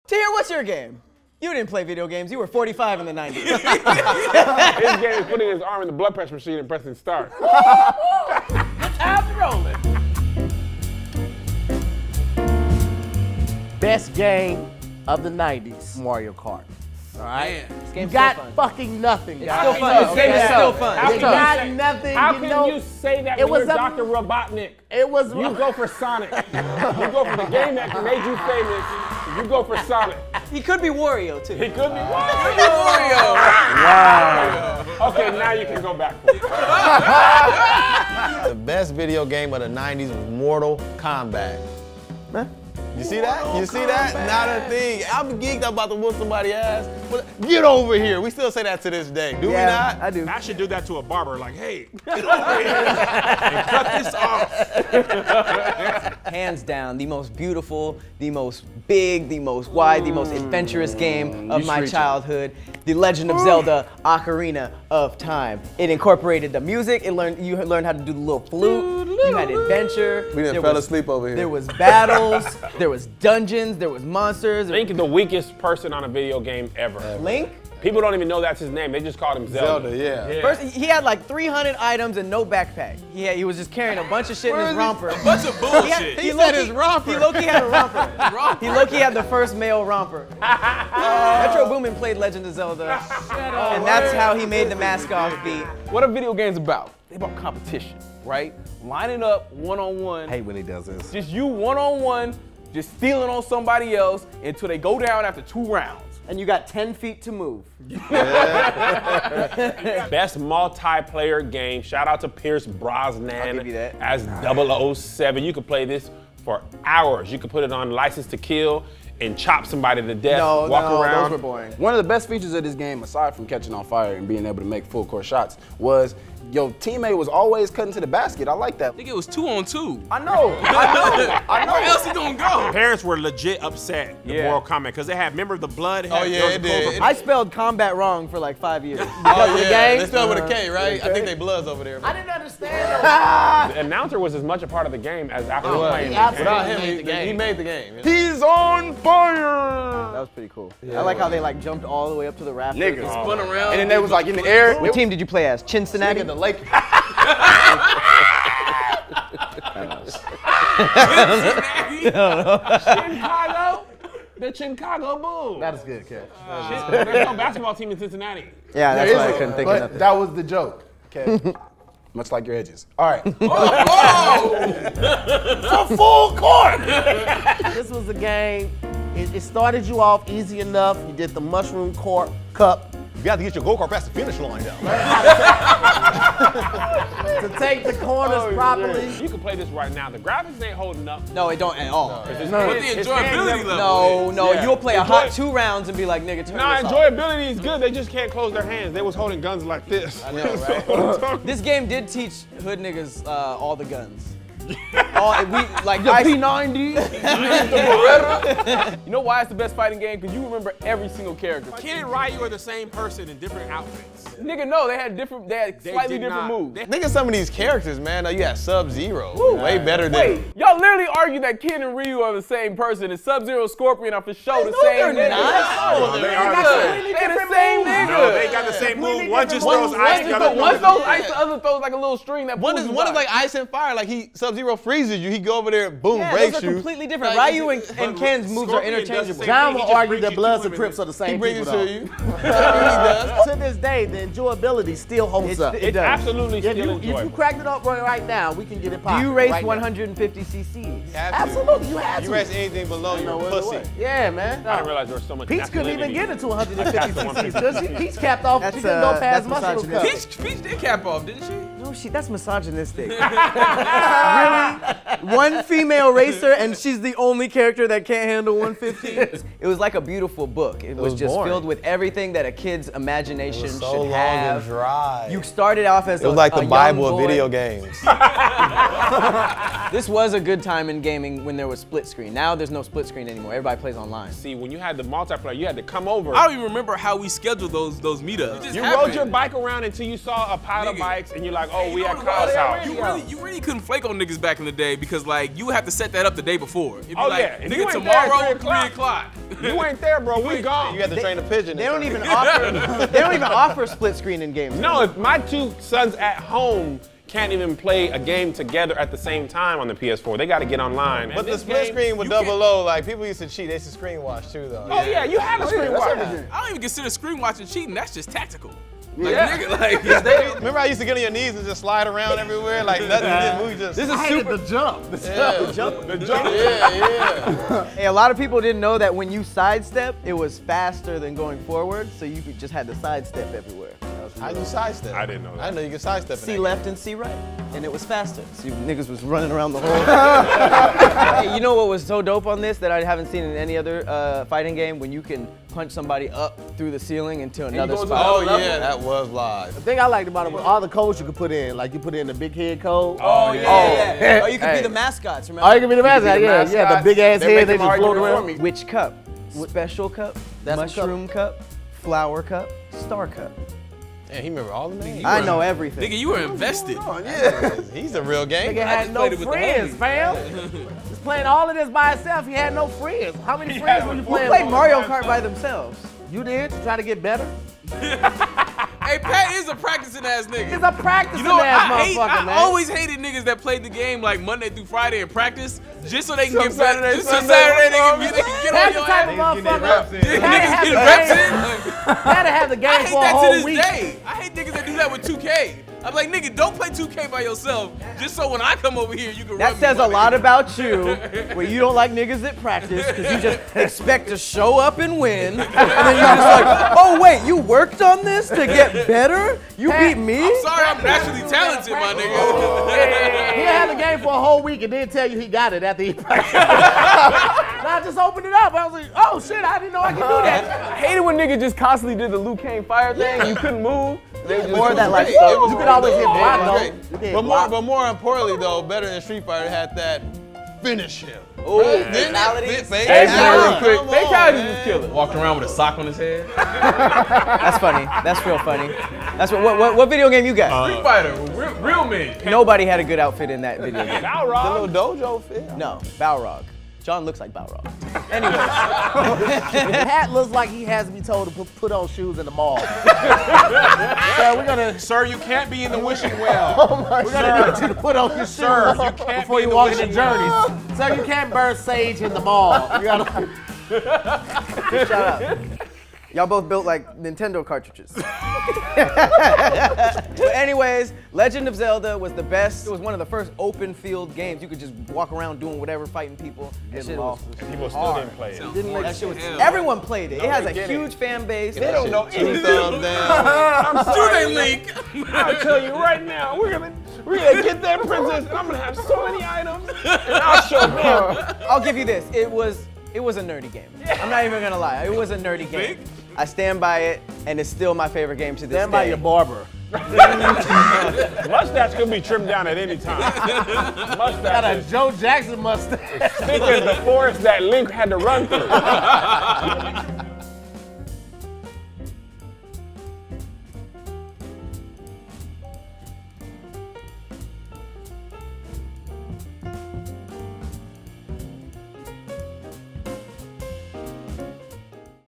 Tahir, what's your game? You didn't play video games. You were 45 in the 90s. His game is putting his arm in the blood pressure machine and pressing start. Time's rolling. Best game of the 90s, Mario Kart. All right? This game's got still fun. fucking nothing, It's guys. still fun. It's still fun. You got nothing, How you can know. you say that it when was you're a- Dr. Robotnik? It was. You go for Sonic. You go for the game that made you famous. You go for Sonic. He could be Wario, too. He could be Wario. Wow. Okay, now you can go back for it. The best video game of the 90s was Mortal Kombat. You see that? You see that? Not a thing. I'm geeked about to whoop somebody's ass. Get over here. We still say that to this day. Do we not? I do. I should do that to a barber, like, hey, get over here and cut this off. Hands down, the most beautiful, the most big, the most wide, the most adventurous game of my childhood. The Legend of Zelda Ocarina of Time. It incorporated the music. You learned how to do the little flute. You had adventure. We didn't fell asleep over here. There was battles. There was dungeons. There was monsters. Link is the weakest person on a video game ever. Link? People don't even know that's his name. They just called him Zelda. Yeah. First, he had like 300 items and no backpack. He was just carrying a bunch of shit in his romper. A bunch of bullshit. He said his romper. He low-key had a romper. He low-key had the first male romper. Metro Boomin played Legend of Zelda, and that's how he made the mask off beat. What are video games about? They about competition, right? Lining up one-on-one. I hate when he does this. Just you one-on-one, just stealing on somebody else until they go down after 2 rounds. And you got 10 feet to move. Best multiplayer game. Shout out to Pierce Brosnan I'll give you that. as 007. You could play this for hours. You could put it on License to Kill and chop somebody to death. Walk around. Those were boring. One of the best features of this game, aside from catching on fire and being able to make full court shots, was your teammate was always cutting to the basket. I like that. I think it was 2-on-2. I know. Where else he gonna go? Parents were legit upset the Mortal Kombat because they had, remember the blood? Oh, yeah, it did. I spelled combat wrong for like 5 years. Oh, yeah. They spelled with a K, right? I think they bloods over there. I didn't understand. The announcer was as much a part of the game as actually playing. Without him, he made the game. He's on fire! That was pretty cool. I like how they like jumped all the way up to the rafters. Niggas. Spun around. And then they was like in the air. What team did you play as? Cincinnati? The Lakers. Chicago? The Chicago Bulls. That is good, catch. There's no basketball team in Cincinnati. Yeah, that's why I couldn't think of But nothing. that was the joke. Okay. Much like your edges. All right. A full court. This was a game. It started you off easy enough. You did the mushroom court cup. You got to get your go-kart past the finish line down. To take the corners properly. You can play this right now. The graphics ain't holding up. No, it don't at all. What the enjoyability level? No, Yeah. you'll play a hot 2 rounds and be like, nigga, turn Nah, this off. enjoyability is good. They just can't close their hands. They was holding guns like this. I know, right? This game did teach hood niggas all the guns. Like The P90, the Beretta. You know why it's the best fighting game? Because you remember every single character. Kid and Ryu are the same person in different outfits. Nigga, no, they had slightly did different not. moves. Think of some of these characters, man. You had Sub-Zero. Way better than. Wait, y'all literally argue that Kid and Ryu are the same person, and Sub-Zero and Scorpion are for sure the same nigga. No, they are They're the same nigga. No, they got the same move. One just throws ice, the other One throws ice, the other throws like a little string that One pulls is you like by. ice and fire. Like Sub-Zero freezes you. He go over there, boom, Yeah, breaks those are you. completely different. Like, Ryu and Ken's moves are Scorpion does the interchangeable. same John thing. will He just argue brings that you Bloods two and women. Crips are the He same brings people. it to though. you. He does. To this day, the enjoyability still holds up. It does. Absolutely If still you enjoyable. cracked it up right now, we can get it Do popping. you race right now. 150 cc's? Absolutely, you had You to. rest anything below your pussy. Yeah, man. I didn't realize there was so much Peach couldn't even masculinity. get it to 150 cc's because Peach capped off. She couldn't go past muscle cup. Peach did cap off, didn't she? No, that's misogynistic. Really? One female racer and she's the only character that can't handle 150? It was like a beautiful book. It was just boring. filled with everything that a kid's imagination So should long have. and dry. You started off as It was like a the young Bible of boy. video games. This was a good time in gaming when there was split screen. Now there's no split screen anymore. Everybody plays online. See, when you had the multiplayer, you had to come over. I don't even remember how we scheduled those meetups. You rode your bike around until you saw a pile of Nigga. bike and you're like, oh, we You at know Kyle's what? house. You really couldn't flake on niggas back in the day because because like you have to set that up the day before. It'd be like, yeah. If you nigga, ain't there at tomorrow 3 o'clock. You ain't there, bro. We gone. You have to train a pigeon. They don't even offer. They don't even offer split screen in games. No, if my 2 sons at home can't even play a game together at the same time on the PS4. They got to get online. But the split screen with double O, like people used to cheat. They used to screen watch too, though. Oh yeah, you have a screen watch. I don't even consider screen watching cheating. That's just tactical. Like, nigga, like, Remember I used to get on your knees and just slide around everywhere like nothing. We just. This is super the jump. The jump. Yeah. Hey, a lot of people didn't know that when you sidestep, it was faster than going forward, so you just had to sidestep everywhere. How you sidestep? I didn't know that. I didn't know you could sidestep. C left and C right, and it was faster. So you niggas was running around the whole. Hey, you know what was so dope on this that I haven't seen in any other fighting game? When you can punch somebody up through the ceiling into another spot. Oh yeah, that was live. The thing I liked about it was all the codes you could put in. Like you put in the big head code. Oh yeah. Oh, you could be the mascots. Remember? Oh, you can be the mascot. Yeah, the big ass head they just float around. Which cup? Special cup, mushroom cup, flower cup, star cup. Man, he remember all the names. I know everything. nigga, you were invested. Yeah, he's a real game. Nigga had no friends, fam. He's playing all of this by himself. He had no friends. How many friends were you Who playing? played Mario Kart by themselves? You did to try to get better. Hey, Pat is a practicing ass nigga. He's a practicing You know, ass I motherfucker, man. always hated niggas that played the game like Monday through Friday in practice, just so they can get better. Saturday, Just so Sunday, Saturday they can get on That's the your type ass. of motherfucker. Niggas Had get to reps have in. Gotta have the game I hate for a that whole to this week. day. I hate niggas that do that with 2K. I'm like, nigga, don't play 2K by yourself, just so when I come over here, you can That rub me, says my a lot nigga. about you, where you don't like niggas that practice, because you just expect to show up and win, and then you're just like, oh wait, you worked on this to get better? You beat me? I'm sorry, I'm naturally talented, my nigga. He'll have the game for a whole week and then tell you he got it after he practiced. I just opened it up. I was like, oh shit, I didn't know I could do that. I hated when niggas just constantly did the Liu Kang fire thing. You couldn't move. More of that like You could always hit block though. Great. You did But block. more importantly though, better than Street Fighter had that finish him. oh, Didn't it? fatalities. Hey, Come real quick. on, Fatalities man. was killer. Walked around with a sock on his head. That's funny. That's real funny. That's what video game you got? Street Fighter, real men. Nobody had a good outfit in that video game. The little dojo fit. No, Balrog. John looks like Balrog. Anyways, Pat looks like he has to be told to put on shoes in the mall. So we're gonna. Sir, you can't be in the wishing well. We're gonna need you to put on your Sir, shoes you can't before be you in the walk in the wishing well. journeys. So you can't burn sage in the mall. You gotta. shout out. Y'all both built like Nintendo cartridges. But anyways, Legend of Zelda was the best. It was one of the first open field games. You could just walk around doing whatever, fighting people. That shit was People still didn't play it. that shit was, everyone played it. It has a huge fan base. They don't know Two anything. thumbs down. Do they link? I'll tell you right now, we're gonna get that princess, and I'm gonna have so many items, and I'll show them. I'll give you this. It was a nerdy game. I'm not even gonna lie. It was a nerdy game. I stand by it, and it's still my favorite game to this Stand day. by your barber. Mustache could be trimmed down at any time. Got a Mustache Joe Jackson mustache. is thicker as the forest that Link had to run through.